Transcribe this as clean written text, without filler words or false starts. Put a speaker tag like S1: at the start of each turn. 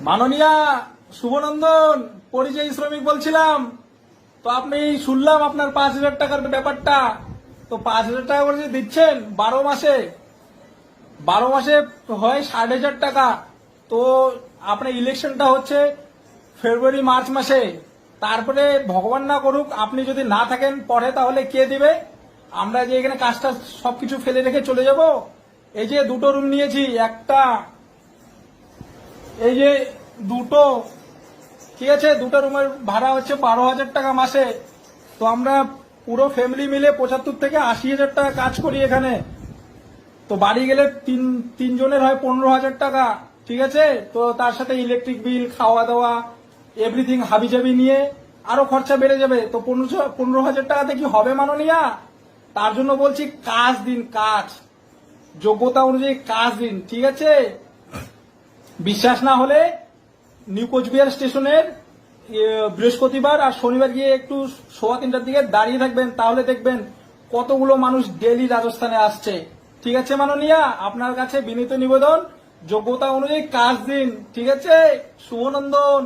S1: মাননীয়া শুভনন্দন, পরিযায়ী শ্রমিক বলছিলাম। তো আপনি শুনলাম আপনার 5,000 টাকার ব্যাপারটা। তো 5,000 টাকা করে যে দিচ্ছেন 12 মাসে হয় 60,000 টাকা। তো আপনার ইলেকশনটা হচ্ছে ফেব্রুয়ারি মার্চ মাসে। তারপরে ভগবান না করুক আপনি যদি না থাকেন পরে, তাহলে কে দিবে? আমরা যে এখানে কাজটা সবকিছু ফেলে রেখে চলে যাব। এই যে দুটো রুম নিয়েছি, একটা এই যে দুটো, ঠিক আছে, দুটো রুমের ভাড়া হচ্ছে 12,000 টাকা মাসে। তো আমরা পুরো ফ্যামিলি মিলে 75 থেকে 80,000 টাকা কাজ করি এখানে। তো বাড়ি গেলে তিনজনের হয় 15,000 টাকা, ঠিক আছে। তো তার সাথে ইলেকট্রিক বিল, খাওয়া দাওয়া, এভরিথিং হাবিজাবি নিয়ে আরো খরচা বেড়ে যাবে। তো 15,000 টাকাতে কি হবে মাননীয়া? তার জন্য বলছি কাজ দিন, কাজ যোগ্যতা অনুযায়ী কাজ দিন, ঠিক আছে। বিশ্বাস না হলে নিউ কোচবিহার স্টেশনের বৃহস্পতিবার আর শনিবার গিয়ে একটু 3:15 দিকে দাঁড়িয়ে থাকবেন, তাহলে দেখবেন কতগুলো মানুষ ডেলি রাজস্থানে আসছে। ঠিক আছে মাননীয়া, আপনার কাছে বিনীত নিবেদন, যোগ্যতা অনুযায়ী কাজ দিন, ঠিক আছে। শুভনন্দন।